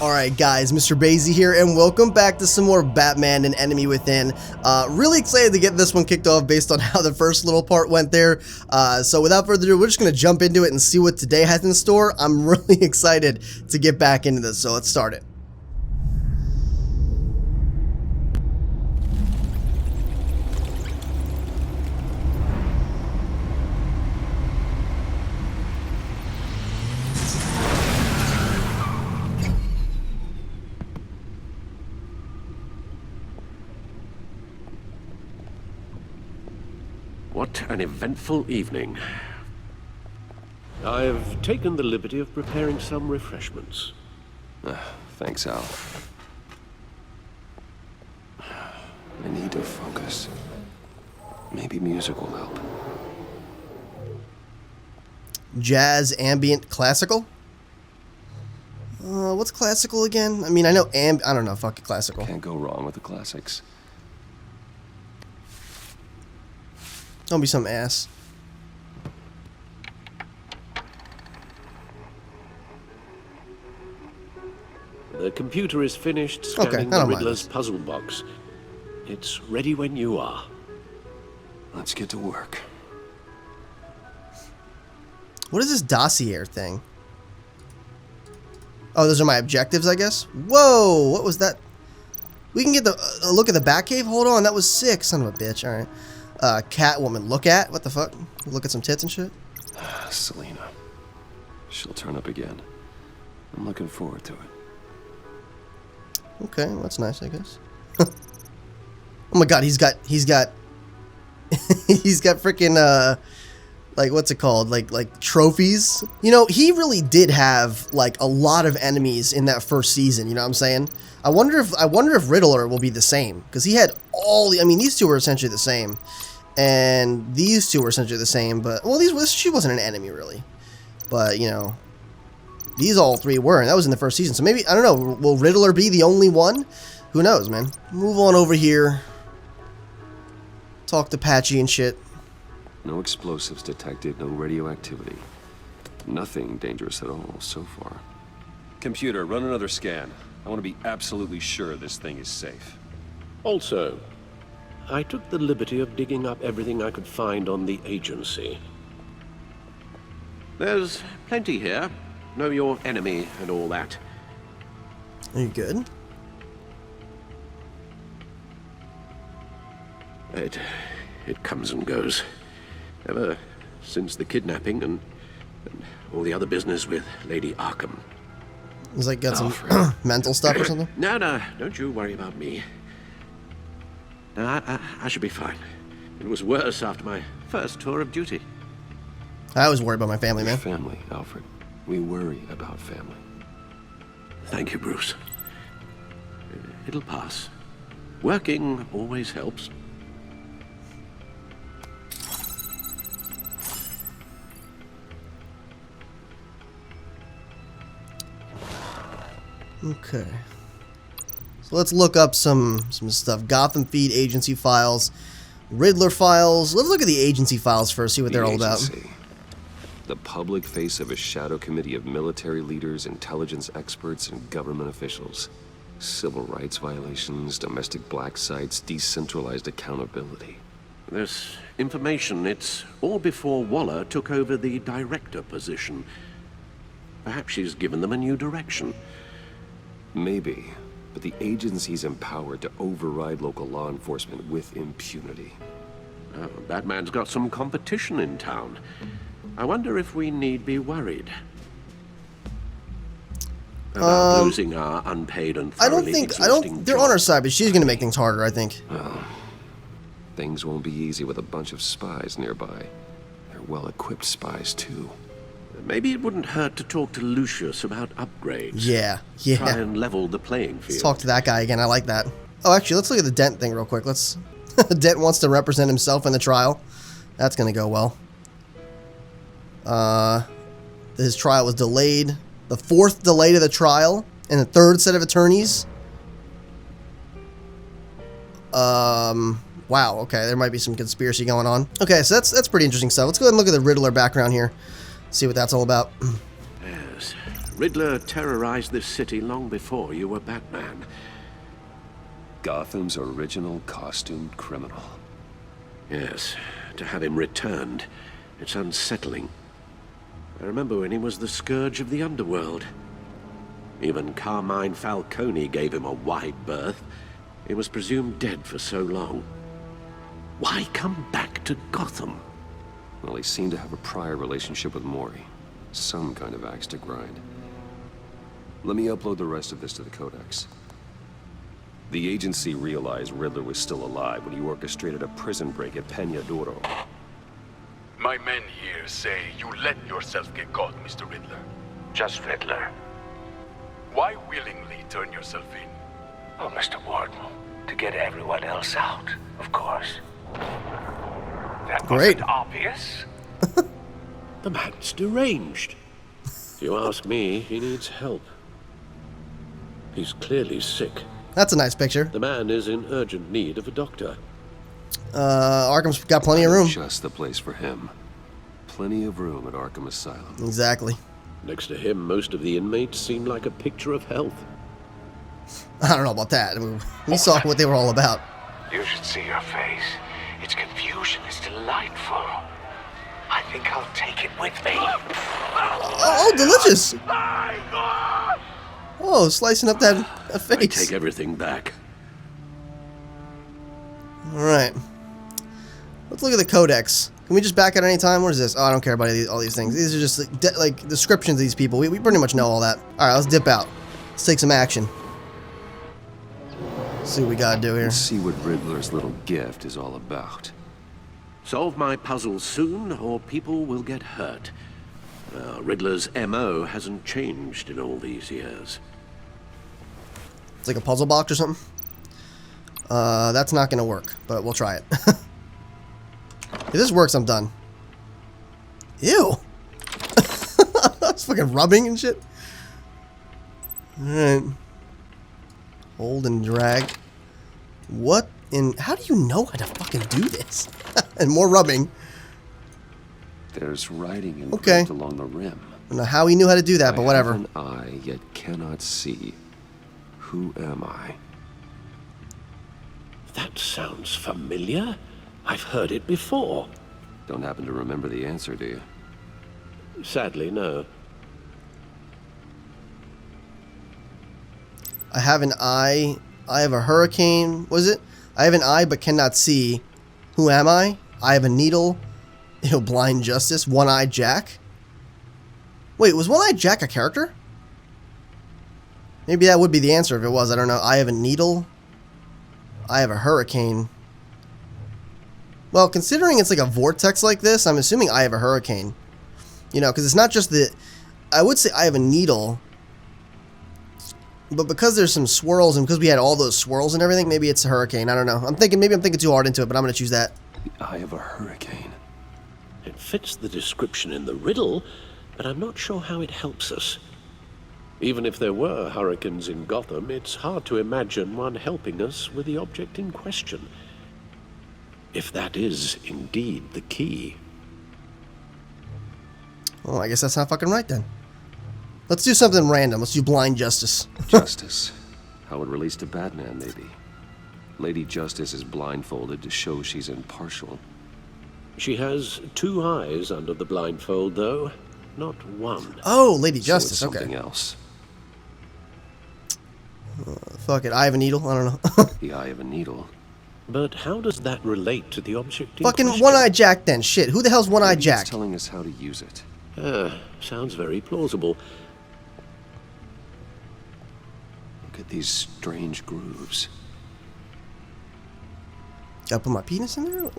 Alright guys, MrBayeasy here, and welcome back to some more Batman and Enemy Within. Really excited to get this one kicked off based on how the first little part went there. So without further ado, we're just going to jump into it and see what today has in store. I'm really excited to get back into this, so let's start it. What an eventful evening. I've taken the liberty of preparing some refreshments. Thanks, Al. I need to focus. Maybe music will help. Jazz, ambient, classical? What's classical again? I mean, I know I don't know, fuck it, classical. Can't go wrong with the classics. Don't be some ass. The computer is finished scanning the Riddler's puzzle box. It's ready when you are. Let's get to work. What is this dossier thing? Oh, those are my objectives, I guess? Whoa, what was that? We can get a look at the Batcave? Hold on, that was sick, son of a bitch. Alright. Catwoman, look at? What the fuck? Look at some tits and shit? Selena. She'll turn up again. I'm looking forward to it. Okay, well, that's nice, I guess. Oh my god, he's got he's got freaking like, what's it called? Like trophies. You know, he really did have like a lot of enemies in that first season, you know what I'm saying? I wonder if Riddler will be the same, because he had all the, I mean, these two were essentially the same. And these two were essentially the same, but, well, she wasn't an enemy, really. But, you know, these all three were, and that was in the first season. So maybe, I don't know, will Riddler be the only one? Who knows, man? Move on over here. Talk to Patchy and shit. No explosives detected, no radioactivity. Nothing dangerous at all so far. Computer, run another scan. I want to be absolutely sure this thing is safe. Also, I took the liberty of digging up everything I could find on the agency. There's plenty here. Know your enemy and all that. Are you good? It comes and goes. Ever since the kidnapping and all the other business with Lady Arkham. He's like got some mental stuff or something? No, don't you worry about me. No, I should be fine. It was worse after my first tour of duty. I always worry about my family, man. Family, Alfred. We worry about family. Thank you, Bruce. It'll pass. Working always helps. Okay. So let's look up some stuff. Gotham Feed agency files, Riddler files. Let's look at the agency files first, see what they're all about. The public face of a shadow committee of military leaders, intelligence experts, and government officials. Civil rights violations, domestic black sites, decentralized accountability. This information, it's all before Waller took over the director position. Perhaps she's given them a new direction. Maybe, but the agency's empowered to override local law enforcement with impunity. Batman's got some competition in town. I wonder if we need be worried about losing our unpaid and thoroughly they're on our side, but she's gonna make things harder, I think. Well, things won't be easy with a bunch of spies nearby. They're well-equipped spies, too. Maybe it wouldn't hurt to talk to Lucius about upgrades. Yeah. Try and level the playing field. Let's talk to that guy again. I like that. Oh, actually, let's look at the Dent thing real quick. Dent wants to represent himself in the trial. That's going to go well. His trial was delayed. The fourth delay to the trial and the third set of attorneys. Wow, okay, there might be some conspiracy going on. Okay, so that's pretty interesting stuff. Let's go ahead and look at the Riddler background here. See what that's all about. Yes. Riddler terrorized this city long before you were Batman. Gotham's original costumed criminal. Yes, to have him returned, it's unsettling. I remember when he was the scourge of the underworld. Even Carmine Falcone gave him a wide berth. He was presumed dead for so long. Why come back to Gotham? Well, he seemed to have a prior relationship with Mori. Some kind of axe to grind. Let me upload the rest of this to the Codex. The agency realized Riddler was still alive when he orchestrated a prison break at Peña Duro. My men here say you let yourself get caught, Mr. Riddler. Just Riddler. Why willingly turn yourself in? Oh, Mr. Warden, to get everyone else out, of course. That Great. wasn't obvious. The man's deranged. If you ask me, he needs help. He's clearly sick. That's a nice picture. The man is in urgent need of a doctor. Arkham's got plenty of room. Just the place for him. Plenty of room at Arkham Asylum. Exactly. Next to him, most of the inmates seem like a picture of health. I don't know about that. I mean, we saw what they were all about. You should see your face. Its confusion is delightful. I think I'll take it with me. Oh, delicious! Oh, slicing up that I face. take everything back. All right. Let's look at the Codex. Can we just back out any time? What is this? Oh, I don't care about all these things. These are just like descriptions of these people. We pretty much know all that. All right, let's dip out. Let's take some action. See what we gotta do here. Let's see what Riddler's little gift is all about. Solve my puzzle soon, or people will get hurt. Riddler's MO hasn't changed in all these years. It's like a puzzle box or something. That's not gonna work, but we'll try it. If this works, I'm done. Ew. That's fucking rubbing and shit. Alright. Hold and drag. What in... How do you know how to fucking do this? And more rubbing. There's writing engraved Okay. along the rim. I don't know how he knew how to do that, but whatever. I have an eye, yet cannot see. Who am I? That sounds familiar. I've heard it before. Don't happen to remember the answer, do you? Sadly, no. I have an eye. I have a hurricane. Was it? I have an eye but cannot see. Who am I? I have a needle. Ew, blind justice. One-eyed Jack. Wait, was One-eyed Jack a character? Maybe that would be the answer if it was. I don't know. I have a needle. I have a hurricane. Well, considering it's like a vortex like this, I'm assuming I have a hurricane. You know, because it's not just the... I would say I have a needle. But because there's some swirls and because we had all those swirls and everything, maybe it's a hurricane. I don't know. Maybe I'm thinking too hard into it, but I'm going to choose that. The eye of a hurricane. It fits the description in the riddle, but I'm not sure how it helps us. Even if there were hurricanes in Gotham, it's hard to imagine one helping us with the object in question. If that is indeed the key. Well, I guess that's not fucking right then. Let's do something random. Let's do blind justice. Justice. How it relates to Batman, maybe. Lady Justice is blindfolded to show she's impartial. She has two eyes under the blindfold, though, not one. Oh, Lady So Justice. it's something Okay. else. Fuck it. I have a needle. I don't know. The eye of a needle. But how does that relate to the object in Fucking question? One-eyed Jack then. Shit. Who the hell's One-eyed Maybe Jack? it's telling us how to use it. Sounds very plausible. Look at these strange grooves. Gotta put my penis in there?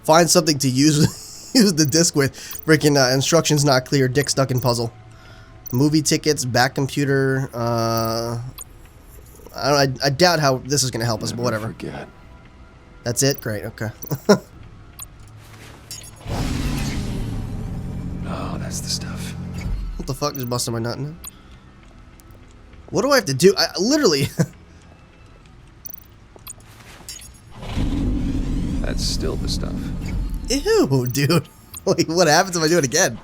Find something to use use the disc with. Freaking instructions not clear. Dick stuck in puzzle. Movie tickets, back computer. I doubt how this is gonna help us, but whatever. Forget. That's it? Great, okay. Oh, that's the stuff. What the fuck? Just busting my nut in it. What do I have to do? I literally... That's still the stuff. Ew, dude. Like, what happens if I do it again?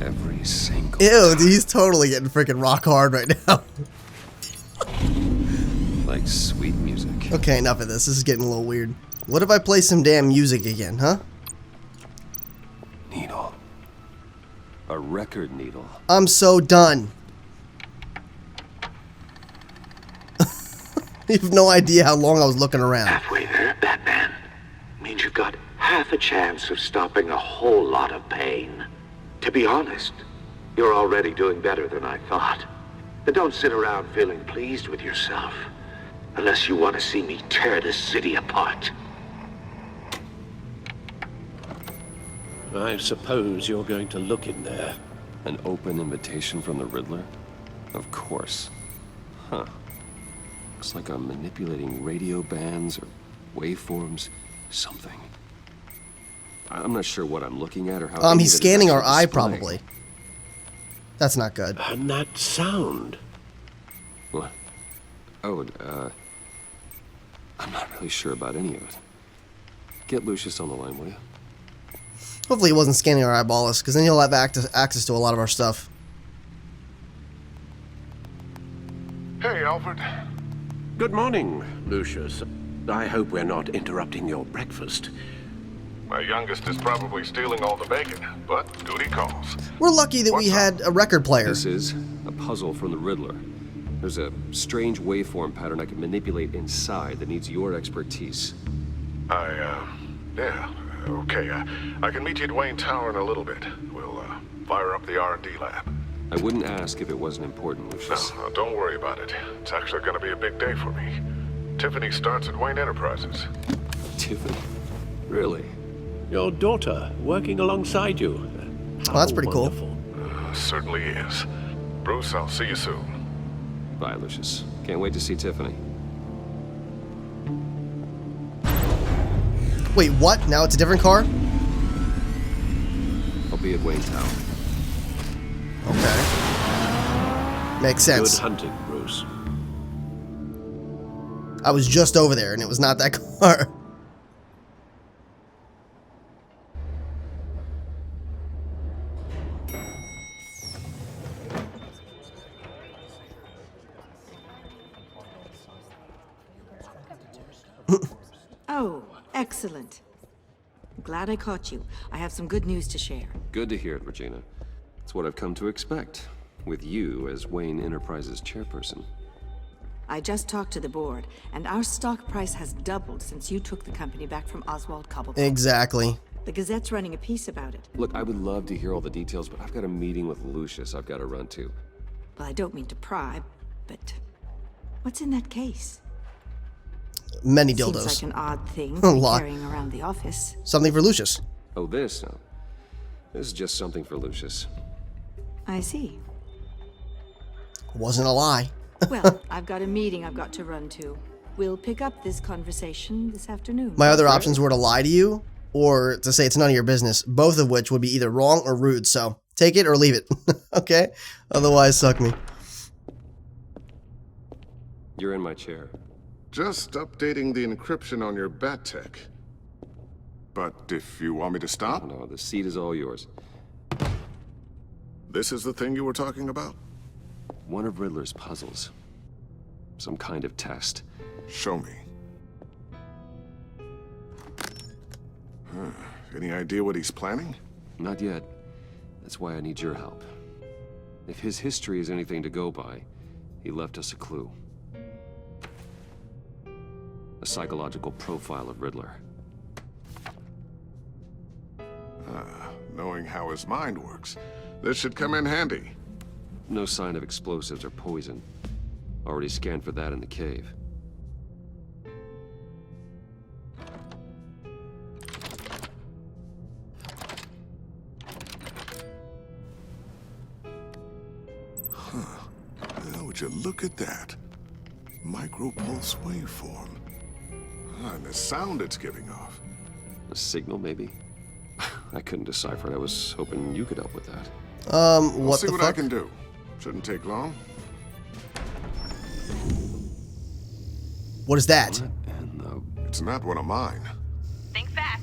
Every every single Ew, dude, he's totally getting freaking rock hard right now. like sweet music. Okay, enough of this. This is getting a little weird. What if I play some damn music again, huh? Needle. A record needle. I'm so done. You have no idea how long I was looking around. Halfway there, Batman. Means you've got half a chance of stopping a whole lot of pain. To be honest, you're already doing better than I thought. But don't sit around feeling pleased with yourself. Unless you want to see me tear this city apart. I suppose you're going to look in there. An open invitation from the Riddler? Of course. Huh. Looks like I'm manipulating radio bands or waveforms. Something. I'm not sure what I'm looking at or how... He's scanning our eye, probably. That's not good. And that sound. What? Oh, I'm not really sure about any of it. Get Lucius on the line, will you? Hopefully he wasn't scanning our eyeballs, because then he'll have access to a lot of our stuff. Hey, Alfred. Good morning, Lucius. I hope we're not interrupting your breakfast. My youngest is probably stealing all the bacon, but duty calls. We're lucky that we had a record player. This is a puzzle from the Riddler. There's a strange waveform pattern I can manipulate inside that needs your expertise. Yeah, okay. I can meet you at Wayne Tower in a little bit. We'll, fire up the R&D lab. I wouldn't ask if it wasn't important, Lucius. No, don't worry about it. It's actually gonna be a big day for me. Tiffany starts at Wayne Enterprises. Tiffany? Really? Your daughter working alongside you. Oh, that's pretty cool. Certainly is. Bruce, I'll see you soon. Bye, Lucius. Can't wait to see Tiffany. Wait, what? Now it's a different car? I'll be at Wayne Tower. Okay. Makes Good sense. hunting, Bruce. I was just over there and it was not that car. Oh, excellent. Glad I caught you. I have some good news to share. Good to hear it, Regina. It's what I've come to expect, with you as Wayne Enterprises chairperson. I just talked to the board, and our stock price has doubled since you took the company back from Oswald Cobblepot. Exactly. The Gazette's running a piece about it. Look, I would love to hear all the details, but I've got a meeting with Lucius I've got to run to. Well, I don't mean to pry, but what's in that case? Many Seems dildos. like an odd thing A to be lot. carrying around the office. Something for Lucius. Oh, this? No. This is just something for Lucius. I see. Wasn't a lie. Well, I've got a meeting I've got to run to. We'll pick up this conversation this afternoon. My other options were to lie to you or to say it's none of your business, both of which would be either wrong or rude, so take it or leave it. Okay? Otherwise, suck me. You're in my chair. Just updating the encryption on your bat tech. But if you want me to stop, No, the seat is all yours. this is the thing you were talking about? One of Riddler's puzzles. Some kind of test. Show me. Any idea what he's planning? Not yet. That's why I need your help. If his history is anything to go by, he left us a clue. A psychological profile of Riddler. Knowing how his mind works, this should come in handy. No sign of explosives or poison. Already scanned for that in the cave. Now, would you look at that? Micropulse waveform. And the sound it's giving off. A signal, maybe? I couldn't decipher it. I was hoping you could help with that. I'll What see the what I fuck? can do. Shouldn't take long. What is that? And It's not one of mine. Think fast.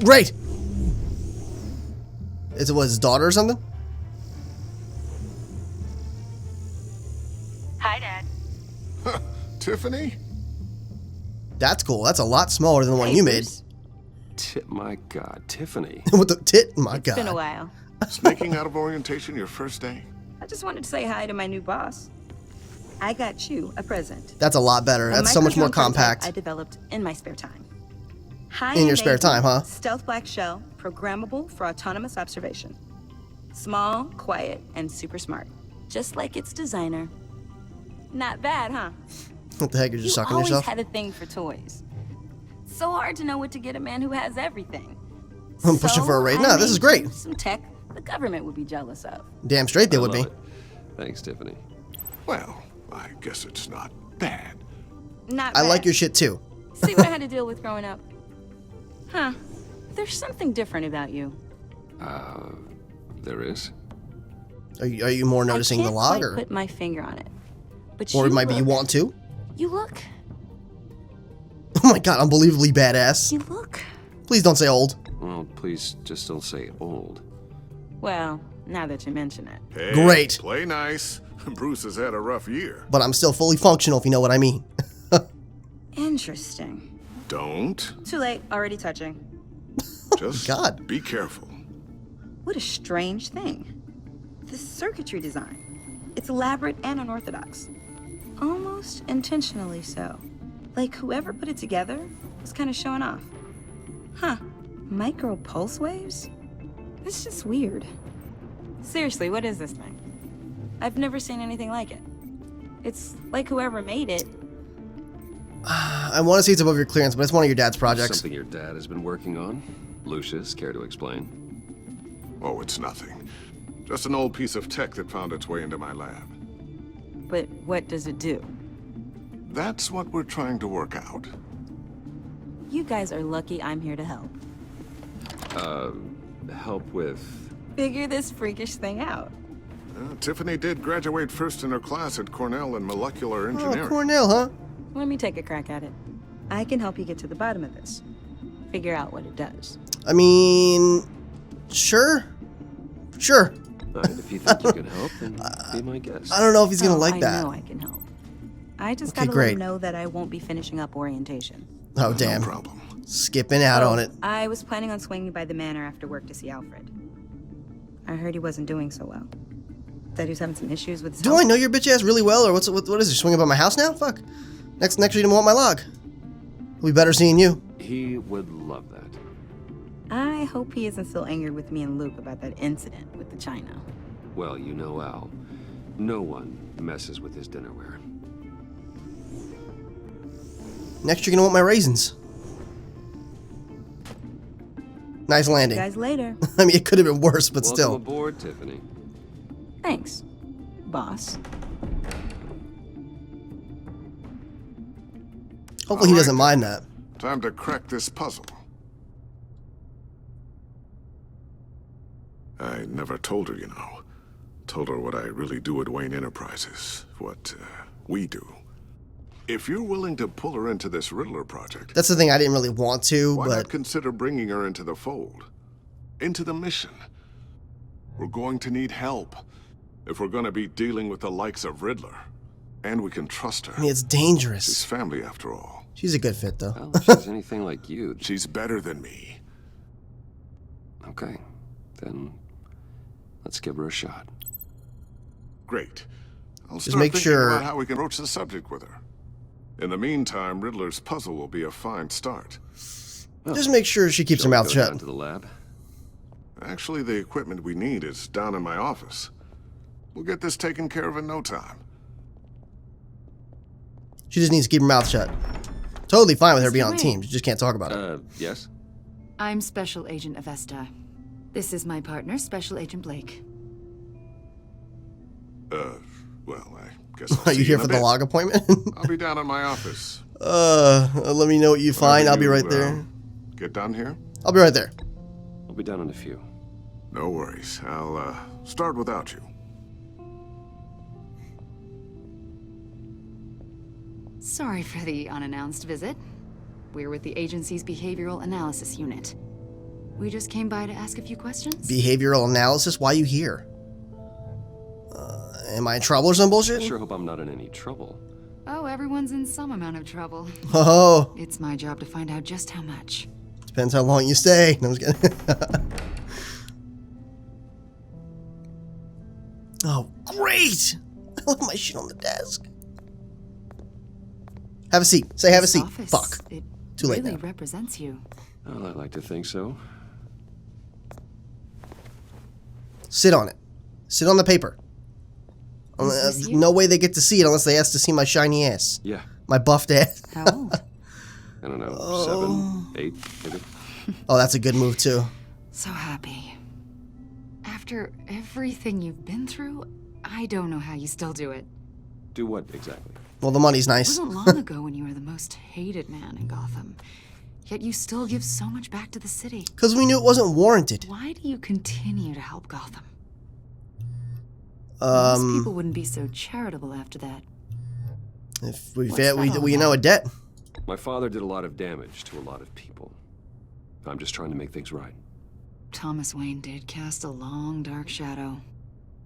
Great! Is it his daughter or something? Hi, Dad. Tiffany? That's cool. That's a lot smaller than the one you made. My God, Tiffany. With the tit? My It's God. been a while. Sneaking out of orientation your first day? I just wanted to say hi to my new boss. I got you a present. That's a lot better. That's so much more compact. I developed in my spare time. In your spare time, huh? Stealth black shell, programmable for autonomous observation. Small, quiet, and super smart. Just like its designer. Not bad, huh? What the heck? You're just You sucking always yourself? had a thing for toys. So hard to know what to get a man who has everything. I'm pushing for a raise. I No, this is made great. you some tech the government would be jealous of. Damn straight they I would be. love it. Thanks, Tiffany. Well, I guess it's not bad. Not I bad. like your shit too. See what I had to deal with growing up? Huh. There's something different about you. There is? Are you more noticing I the can't log, quite or put my finger on it. But or you maybe you look- want to? You look. Oh my God, unbelievably badass. You look. Please don't say old. Well, please just don't say old. Well, now that you mention it. Hey, Great. Play nice. Bruce has had a rough year. But I'm still fully functional, if you know what I mean. Interesting. Don't. Too late. Already touching. Just God. be careful. What a strange thing. The circuitry design. It's elaborate and unorthodox. Almost intentionally so. Like whoever put it together was kind of showing off. Huh. Micro pulse waves? It's just weird. Seriously, what is this thing? I've never seen anything like it. It's like whoever made it. I want to see it's above your clearance, but it's one of your dad's projects. Something your dad has been working on? Lucius, care to explain? Oh, it's nothing. Just an old piece of tech that found its way into my lab. But what does it do? That's what we're trying to work out. You guys are lucky I'm here to help. Help with... Figure this freakish thing out. Tiffany did graduate first in her class at Cornell in molecular Oh, engineering. Cornell, huh? Let me take a crack at it. I can help you get to the bottom of this. Figure out what it does. I mean, sure. Sure. All right, if you think you can help, then be my guest. I don't know if he's gonna like I that. know I can help. I just Okay, gotta let great. him know that I won't be finishing up orientation. Oh, damn. No problem. Skipping out on it. I was planning on swinging by the manor after work to see Alfred. I heard he wasn't doing so well. That he was having some issues with his Do health. I know your bitch ass really well, or what is it? Swinging by my house now? Fuck. Next you didn't want my log. We better seeing you. He would love that. I hope he isn't still angry with me and Luke about that incident with the china. Well, you know, Al, no one messes with his dinnerware. Next, you're gonna want my raisins. Nice landing. Guys, later. I mean, it could have been worse, but Welcome still. aboard, Tiffany. Thanks, boss. Hopefully he doesn't mind that. Time to crack this puzzle. I never told her, you know. Told her what I really do at Wayne Enterprises. What we do. If you're willing to pull her into this Riddler project, That's the thing I didn't really want to, why not but consider bringing her into the fold? Into the mission? We're going to need help if we're going to be dealing with the likes of Riddler. And we can trust her. I mean, it's She's dangerous. family after all. She's a good fit, though. Well, if she's anything like you. She's better than me. Okay, then let's give her a shot. Great. I'll Just start make thinking sure- about how we can broach the subject with her. In the meantime, Riddler's puzzle will be a fine start. Just make sure she keeps her Shall we mouth go shut. down to the lab? Actually, the equipment we need is down in my office. We'll get this taken care of in no time. She just needs to keep her mouth shut. Totally fine with her being on Wayne. team. She just can't talk about it. Yes? I'm Special Agent Avesta. This is my partner, Special Agent Blake. Well, I guess I'll Are see you here in a for the bit. log appointment? I'll be down in my office. Let me know what you find. I'll be right there. Get down here? I'll be right there. I'll be down in a few. No worries. I'll, start without you. Sorry for the unannounced visit. We're with the agency's Behavioral Analysis Unit. We just came by to ask a few questions. Behavioral analysis? Why are you here? Am I in trouble or some bullshit? I sure hope I'm not in any trouble. Oh, everyone's in some amount of trouble. Oh, It's my job to find out just how much. depends how long you stay. No, I'm just kidding. Oh, great! I left my shit on the desk. Have a seat. Say have a This seat. office, Fuck. It Too late really now. represents you. Well, I'd like to think so. Sit on it. Sit on the paper. Is this you? No way they get to see it unless they ask to see my shiny ass. Yeah, My buffed ass. How old? I don't know, 7, 8, maybe. Oh, that's a good move, too. So happy. After everything you've been through, I don't know how you still do it. Do what exactly? Well, the money's It nice. wasn't long ago when you were the most hated man in Gotham. Yet you still give so much back to the city. Because we knew it wasn't warranted. Why do you continue to help Gotham? Most people wouldn't be so charitable after that. If we What's fail, that all we know a debt. My father did a lot of damage to a lot of people. I'm just trying to make things right. Thomas Wayne did cast a long, dark shadow.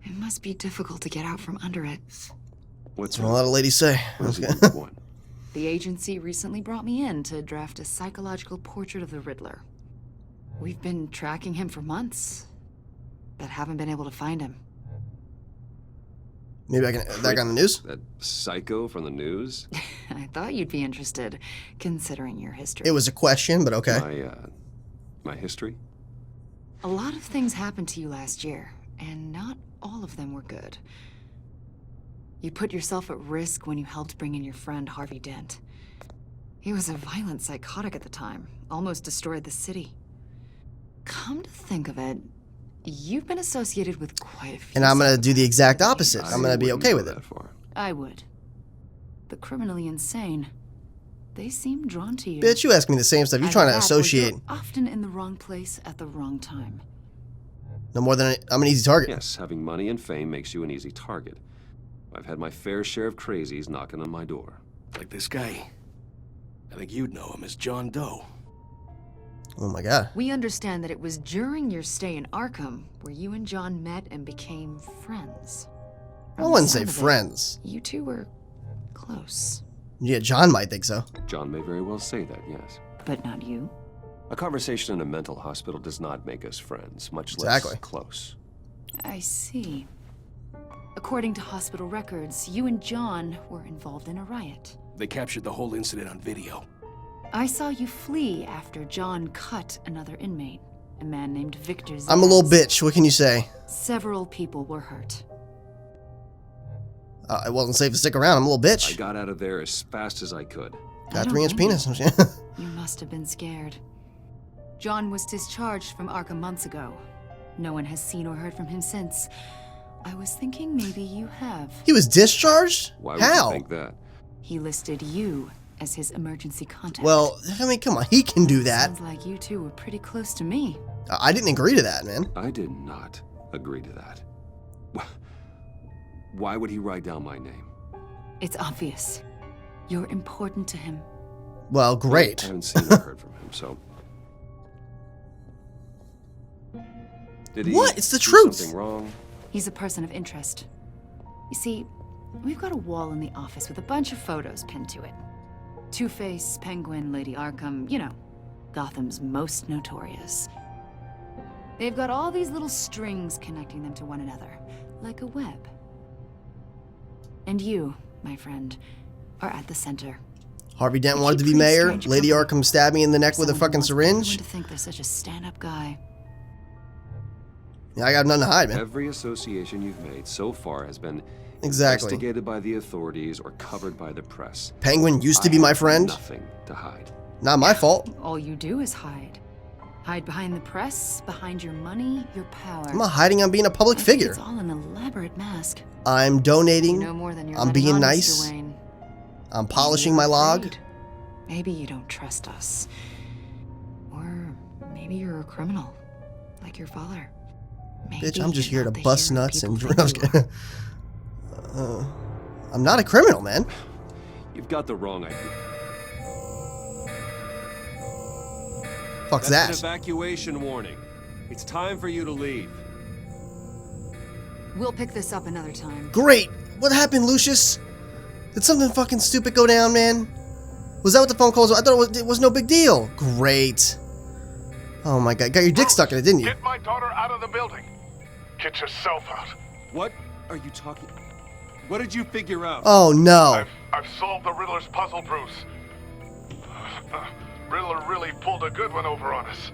It must be difficult to get out from under it. What's That's what a lot of ladies say. What is it you want? The agency recently brought me in to draft a psychological portrait of the Riddler. We've been tracking him for months, but haven't been able to find him. Maybe I can. That got on the news? That psycho from the news? I thought you'd be interested, considering your history. It was a question, but okay. My history? A lot of things happened to you last year, and not all of them were good. You put yourself at risk when you helped bring in your friend Harvey Dent. He was a violent psychotic at the time, almost destroyed the city. Come to think of it, you've been associated with quite a few. And I'm going to do the exact psychopaths. opposite. I'm going to be okay with it. I would. The criminally insane. They seem drawn to you. Bitch, you ask me the same stuff. You're trying to Either that or associate. you're often in the wrong place at the wrong time. No more than I'm an easy target. Yes, having money and fame makes you an easy target. I've had my fair share of crazies knocking on my door. Like this guy. I think you'd know him as John Doe. Oh my god. We understand that it was during your stay in Arkham where you and John met and became friends. I wouldn't say friends. You two were close. Yeah, John might think so. John may very well say that, yes. But not you. A conversation in a mental hospital does not make us friends, much Exactly. less close. I see. According to hospital records, you and John were involved in a riot. They captured the whole incident on video. I saw you flee after John cut another inmate, a man named Victor Zaz. I'm a little bitch. What can you say? Several people were hurt. It wasn't safe to stick around. I'm a little I bitch. got out of there as fast as I could. Got I 3-inch don't blame penis. You must have been scared. John was discharged from Arkham months ago. No one has seen or heard from him since. I was thinking maybe you have. He was discharged? Why would How? you think that? He listed you as his emergency contact. Well, I mean, come on. He can do that. Sounds like you two were pretty close to me. I didn't agree to that, man. I did not agree to that. Why would he write down my name? It's obvious. You're important to him. Well, I great. haven't seen or heard from him, so... Did he What? It's the do truth. something wrong? He's a person of interest. You see, we've got a wall in the office with a bunch of photos pinned to it. Two-Face, Penguin, Lady Arkham, you know, Gotham's most notorious. They've got all these little strings connecting them to one another, like a web. And you, my friend, are at the center. Harvey Dent You wanted to be keep pretty mayor. strange Lady company. Arkham stabbed me in the neck with a Someone fucking wants everyone syringe. to think they're such a stand-up guy. Yeah, I got nothing to hide, man. Every association you've made so far has been Exactly. investigated by the authorities or covered by the press. Penguin used to I be my have friend. Nothing to hide. Not my fault. All you do is hide. Hide behind the press, behind your money, your power. I'm not hiding. I'm being a public I think figure. It's all an elaborate mask. I'm You donating. know more than you're I'm letting being on, nice. Mr. Wayne. I'm polishing Maybe my you're log. afraid. Maybe you don't trust us. Or maybe you're a criminal, like your father. Maybe Bitch, I'm just you're here to not the bust hero nuts and... people think you are. I'm not a criminal, man. You've got the wrong idea. Fuck's That's that? an evacuation warning. It's time for you to leave. We'll pick this up another time. Great! What happened, Lucius? Did something fucking stupid go down, man? Was that what the phone calls were? I thought it was no big deal. Great. Oh my god, got your dick stuck in it, didn't you? Get my daughter out of the building. Get yourself out. What are you talking? What did you figure out? Oh no. I've solved the Riddler's puzzle, Bruce. Riddler really pulled a good one over on us.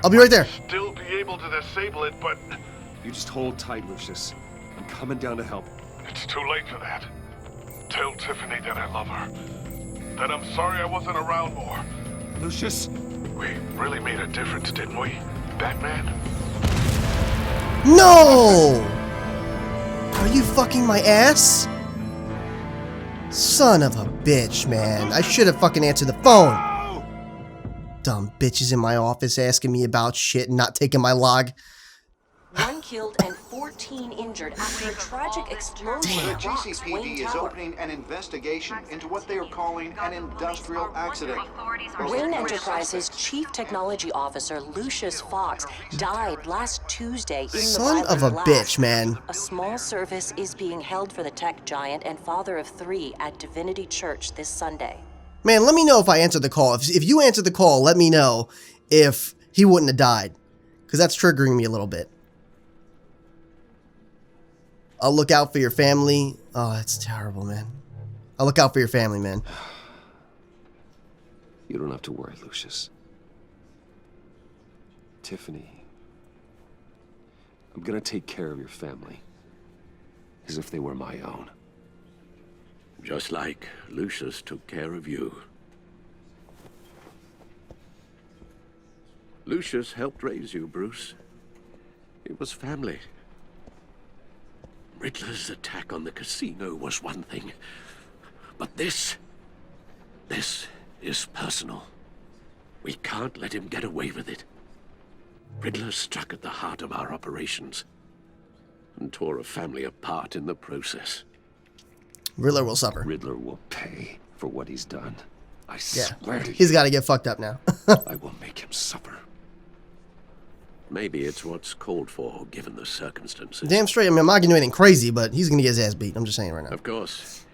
I'll be right there. Still be able to disable it, but You just hold tight, Lucius. I'm coming down to help. it's too late for that. Tell Tiffany that I love her. That I'm sorry I wasn't around more. Lucius? We really made a difference, didn't we, Batman? No! Are you fucking my ass? Son of a bitch, man. I should have fucking answered the phone. Dumb bitches in my office asking me about shit and not taking my log. 1 killed and 14 injured after a tragic explosion The at Rock's Wayne GCPD is Tower. opening an investigation into what they are calling an industrial accident. Wayne Enterprises Chief Technology Officer Lucius Fox died last Tuesday in the Son of violent a blast. bitch, man. A small service is being held for the tech giant and father of 3 at Divinity Church this Sunday. Man, let me know if I answered the call. If you answered the call, let me know if he wouldn't have died. Because that's triggering me a little bit. I'll look out for your family. Oh, that's terrible, man. I'll look out for your family, man. You don't have to worry, Lucius. Tiffany, I'm gonna take care of your family. As if they were my own. Just like Lucius took care of you. Lucius helped raise you, Bruce. It was family. Riddler's attack on the casino was one thing. But this is personal. We can't let him get away with it. Riddler struck at the heart of our operations and tore a family apart in the process. Riddler will suffer. Riddler will pay for what he's done. I Yeah, swear to you, he's got to get fucked up now. I will make him suffer. Maybe it's what's called for, given the circumstances. Damn straight. I mean, I'm not going to do anything crazy, but he's going to get his ass beat. I'm just saying right now. Of course.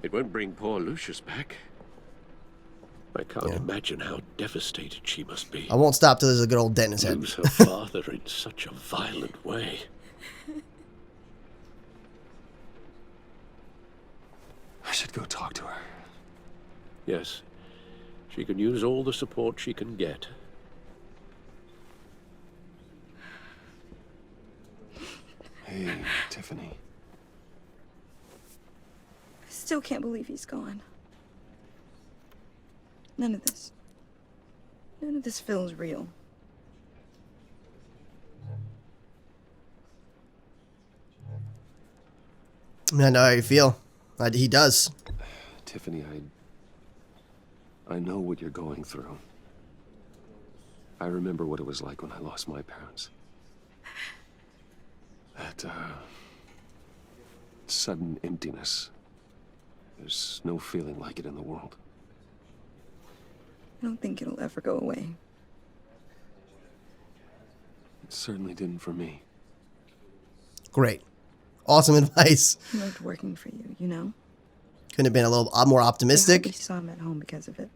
It won't bring poor Lucius back. I can't imagine how devastated she must be. I won't stop till there's a good old dent in his head. Lose her father in such a violent way. I should go talk to her. Yes. She can use all the support she can get. Hey, Tiffany. I still can't believe he's gone. None of this feels real. I know how you feel. He does. Tiffany, I know what you're going through. I remember what it was like when I lost my parents. That, sudden emptiness. There's no feeling like it in the world. I don't think it'll ever go away. It certainly didn't for me. Great. Awesome advice. I loved working for you, you know? Couldn't have been a little more I optimistic. hardly saw him at home because of it.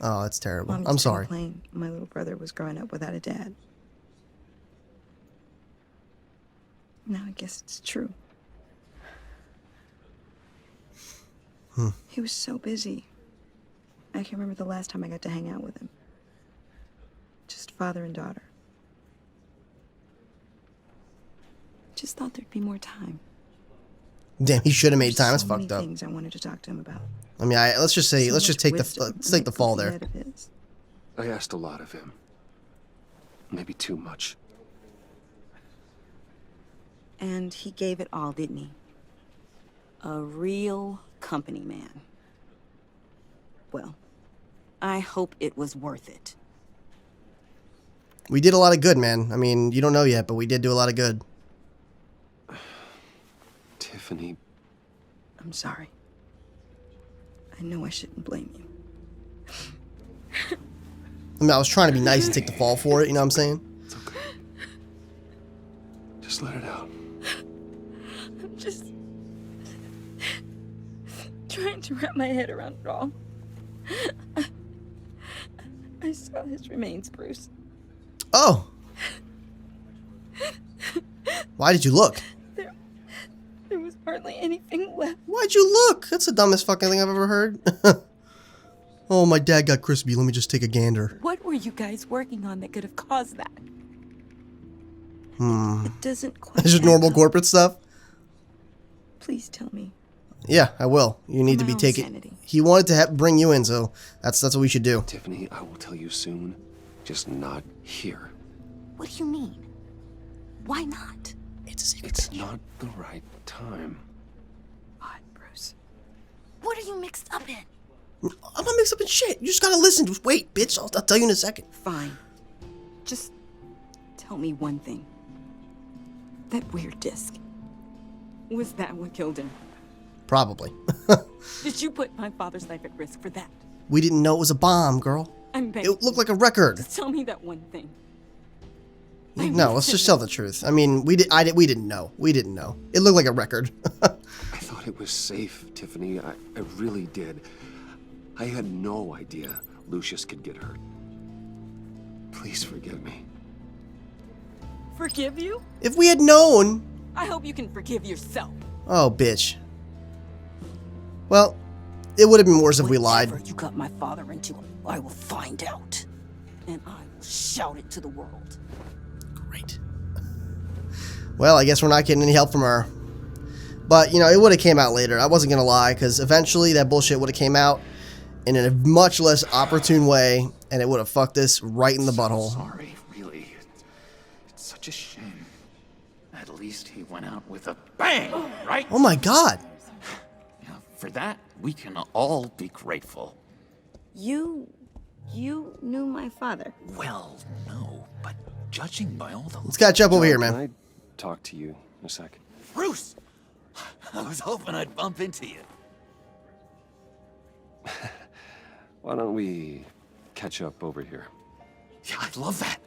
Oh, that's terrible. Mom I'm used to sorry. complain my little brother was growing up without a dad. Now I guess it's true. He was so busy. I can't remember the last time I got to hang out with him. Just father and daughter. Just thought there'd be more time. Damn, he should have made time. That's So many fucked up. things I wanted to talk to him about. I mean, let's just say, So let's just much take wisdom let's take the in fall that there. head of his. I asked a lot of him. Maybe too much. And he gave it all, didn't he? A real company man. Well, I hope it was worth it. We did a lot of good, man. I mean, you don't know yet, but we did do a lot of good. Tiffany, I'm sorry. I know I shouldn't blame you. I mean, I was trying to be nice and take the fall for it, you know what I'm saying? It's okay. Just let it out. I'm just trying to wrap my head around it all. I saw his remains, Bruce. Oh. Why did you look? There was hardly anything left. Why'd you look? That's the dumbest fucking thing I've ever heard. Oh, my dad got crispy. Let me just take a gander. What were you guys working on that could have caused that? It doesn't quite. It's just normal corporate stuff. Please tell me. Yeah, I will. You need to be taking. He wanted to bring you in, so that's what we should do. Tiffany, I will tell you soon. Just not here. What do you mean? Why not? It's a secret. It's not the right time. What, Bruce? What are you mixed up in? I'm not mixed up in shit. You just gotta listen. Just wait, bitch. I'll tell you in a second. Fine. Just tell me one thing. That weird disc. Was that what killed him? Probably. Did you put my father's life at risk for that? We didn't know it was a bomb, girl. I'm begging. It looked like a record. Just tell me that one thing. No, let's just tell the truth. I mean, we didn't know. We didn't know. It looked like a record. I thought it was safe, Tiffany. I really did. I had no idea Lucius could get hurt. Please forgive me. Forgive you? If we had known... I hope you can forgive yourself. Oh, bitch. Well, it would have been worse if we lied. Whatever you got my father into, I will find out. And I will shout it to the world. Great. Well, I guess we're not getting any help from her. But, you know, it would have came out later. I wasn't going to lie, because eventually that bullshit would have came out in a much less opportune way, and it would have fucked us right in the butthole. Sorry, really. It's such a shame. At least he went out with a bang, right? Oh my god. Yeah, for that, we can all be grateful. You knew my father? Well, no, but judging by all the... Let's catch up over here, man. Can I talk to you in a sec? Bruce! I was hoping I'd bump into you. Why don't we catch up over here? Yeah, I'd love that.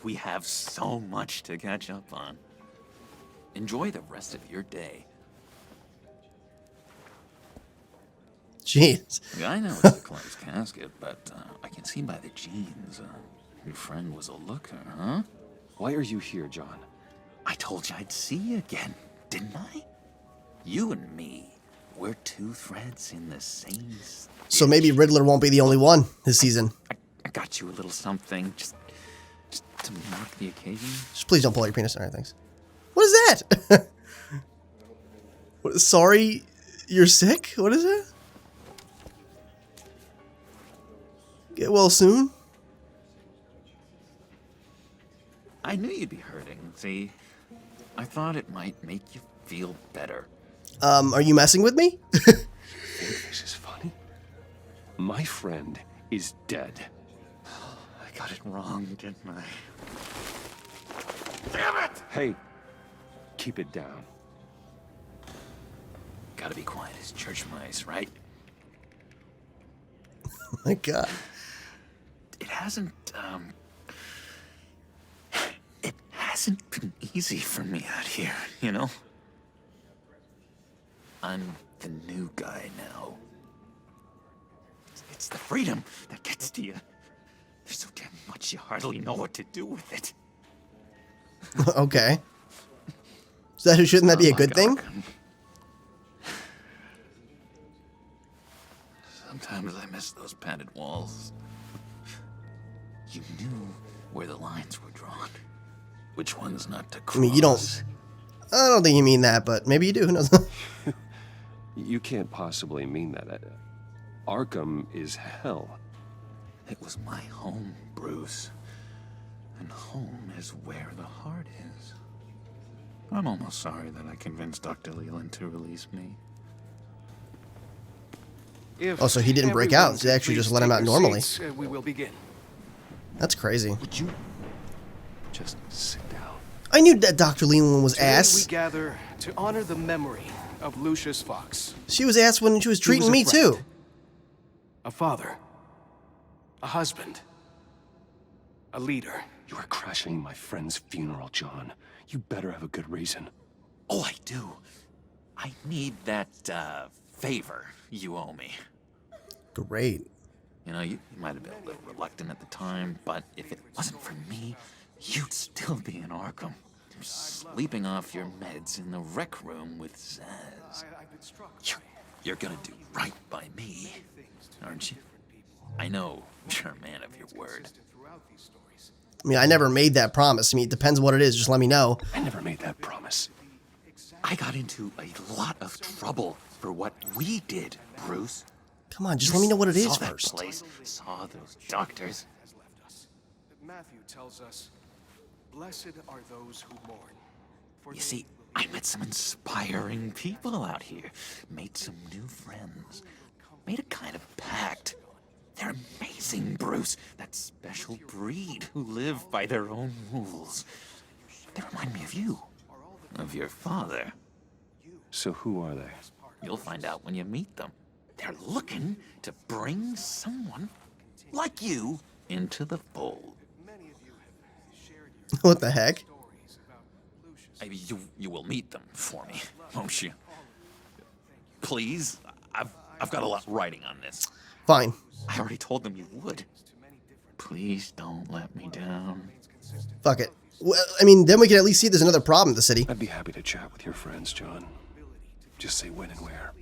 We have so much to catch up on. Enjoy the rest of your day. Jeez. I know it's a closed casket, but I can see by the jeans. Your friend was a looker, huh? Why are you here, John? I told you I'd see you again, didn't I? You and me, we're two threads in the same stitch. So maybe Riddler won't be the only one this season. I got you a little something, just to mark the occasion. Just please don't pull out your penis. All right, thanks. What is that? What, sorry, you're sick? What is it? Get well soon? I knew you'd be hurting, see? I thought it might make you feel better. Are you messing with me? This is funny. My friend is dead. I got it wrong, didn't I? Damn it! Hey, keep it down. Gotta be quiet as church mice, right? Oh my god. It hasn't been easy for me out here, you know? I'm the new guy now. It's the freedom that gets to you. There's so damn much you hardly know what to do with it. Okay. Shouldn't that be a good thing? Sometimes I miss those padded walls. You knew where the lines were drawn. Which ones not to cross. I mean, you don't... I don't think you mean that, but maybe you do. Who knows? You can't possibly mean that. Arkham is hell. It was my home, Bruce. And home is where the heart is. I'm almost sorry that I convinced Dr. Leland to release me. Oh, so he didn't break out. They actually just let him out normally. Seats, we will begin. That's crazy. Would you just sit down? I knew that Dr. Leland was Today ass. we gather to honor the memory of Lucius Fox. She was ass when she was treating He was me a friend, too. A father. A husband. A leader. You are crashing my friend's funeral, John. You better have a good reason. Oh, I do. I need that, favor you owe me. Great. You know, you might have been a little reluctant at the time, but if it wasn't for me, you'd still be in Arkham. Sleeping off your meds in the rec room with Zaz. You're gonna do right by me, aren't you? I know you're a man of your word. I mean, I never made that promise. I mean, it depends what it is. Just let me know. I never made that promise. I got into a lot of trouble for what we did, Bruce. Come on, just let me know what it is Saw that first. place, saw those doctors. Matthew tells us, blessed are those who mourn. You see, I met some inspiring people out here. Made some new friends. Made a kind of pact. They're amazing, Bruce. That special breed who live by their own rules. They remind me of you. Of your father. So who are they? You'll find out when you meet them. They're looking to bring someone like you into the fold. What the heck? You will meet them for me, won't you? Please, I've got a lot writing on this. Fine. I already told them you would. Please don't let me down. Fuck it. Well, I mean, then we can at least see if there's another problem in the city. I'd be happy to chat with your friends, John. Just say when and where.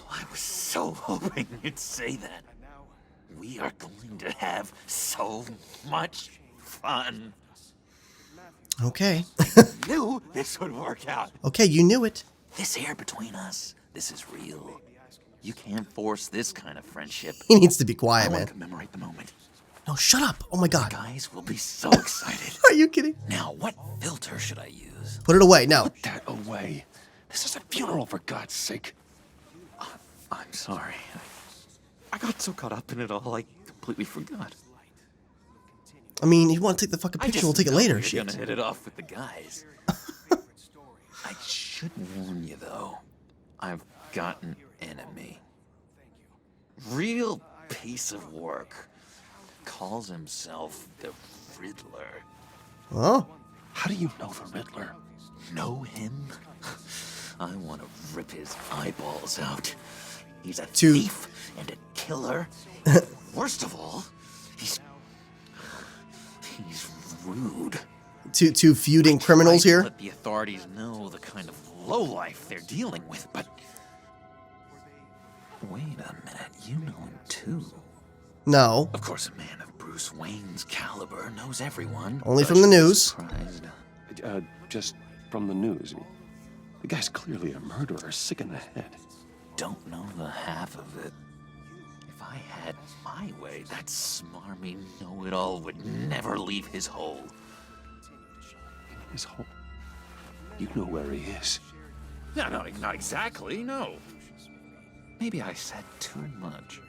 I was so hoping you'd say that. We are going to have so much fun. Okay. Knew this would work out. Okay, you knew it. This air between us, this is real. You can't force this kind of friendship. He needs to be quiet, I man. want to commemorate the moment. No, shut up. Oh my god. The guys will be so excited. Are you kidding? Now, what filter should I use? Put it away. No. Put that away. This is a funeral, for God's sake. I'm sorry. I got so caught up in it all, I completely forgot. I mean, if you want to take the fucking picture, we'll take it later. You're Shit. gonna hit it off with the guys. I should warn you, though. I've got an enemy. Real piece of work. Calls himself the Riddler. Oh? How do you know the Riddler? Know him? I want to rip his eyeballs out. He's a To- thief and a killer. Worst of all, he's rude. Two feuding criminals Tried to here? let the authorities know the kind of lowlife they're dealing with, but... Wait a minute, you know him too. No. Of course, a man of Bruce Wayne's caliber knows everyone. Only from the news. Surprised. Just from the news. The guy's clearly a murderer, sick in the head. Don't know the half of it. If I had my way, that smarmy know-it-all would never leave his hole. His hole? You know where he is. No, not exactly, no. Maybe I said too much.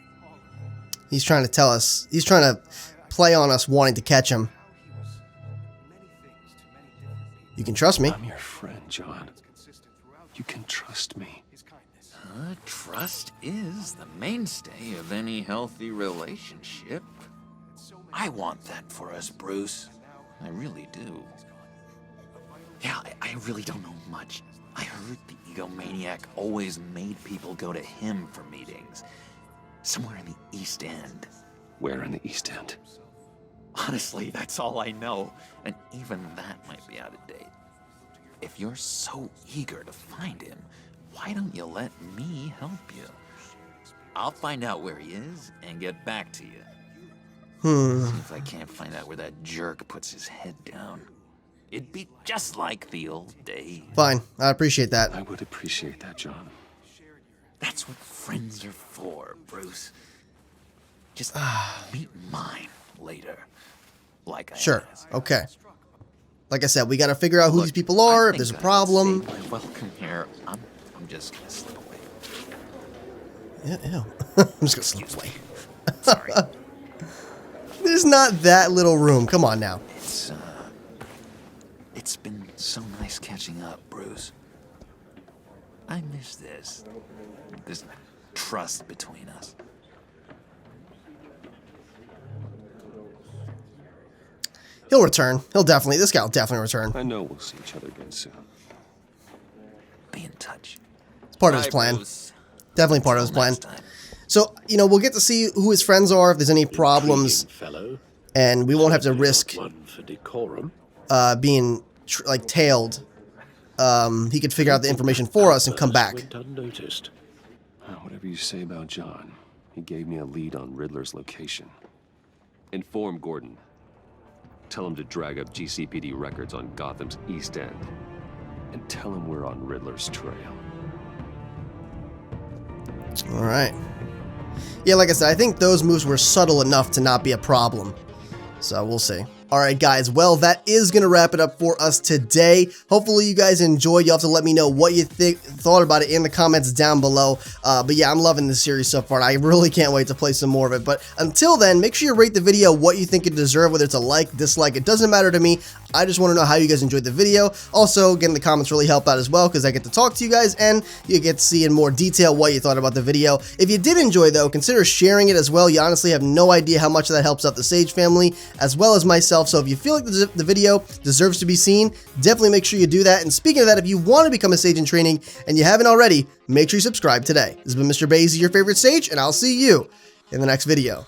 He's trying to tell us. He's trying to play on us wanting to catch him. You can trust me. I'm your friend, John. You can trust me. Trust is the mainstay of any healthy relationship. I want that for us, Bruce. I really do. Yeah, I really don't know much. I heard the egomaniac always made people go to him for meetings. Somewhere in the East End. Where in the East End? Honestly, that's all I know. And even that might be out of date. If you're so eager to find him, why don't you let me help you? I'll find out where he is and get back to you. See if I can't find out where that jerk puts his head down. It'd be just like the old days. Fine. I appreciate that. I would appreciate that, John. That's what friends are for, Bruce. Just meet mine later. Like I Sure. asked. Okay. Like I said, we got to figure out who these people are, if there's a problem. My welcome here. I'm just gonna slip away. Yeah, ew. I'm just going to slip away. Sorry. There's not that little room. Come on now. It's been so nice catching up, Bruce. I miss this trust between us. He'll return. This guy will definitely return. I know we'll see each other again soon. Be in touch. It's part of his plan. Definitely part of his plan. So, you know, we'll get to see who his friends are, if there's any problems, fellow. and we won't have to risk One for decorum. being like tailed. He could figure out the information for us and come back. Went unnoticed. Whatever you say about John, he gave me a lead on Riddler's location. Inform Gordon. Tell him to drag up GCPD records on Gotham's East End. And tell him we're on Riddler's trail. All right. Yeah, like I said, I think those moves were subtle enough to not be a problem. So we'll see. All right, guys. Well, that is going to wrap it up for us today. Hopefully you guys enjoyed. You'll have to let me know what you thought about it in the comments down below. But yeah, I'm loving this series so far. And I really can't wait to play some more of it. But until then, make sure you rate the video what you think it deserves, whether it's a like, dislike. It doesn't matter to me. I just want to know how you guys enjoyed the video. Also, getting the comments really help out as well because I get to talk to you guys and you get to see in more detail what you thought about the video. If you did enjoy, though, consider sharing it as well. You honestly have no idea how much that helps out the Sage family as well as myself. So if you feel like the video deserves to be seen, definitely make sure you do that. And speaking of that, if you want to become a Sage in training and you haven't already, make sure you subscribe today. This has been MrBayeasy, your favorite Sage, and I'll see you in the next video.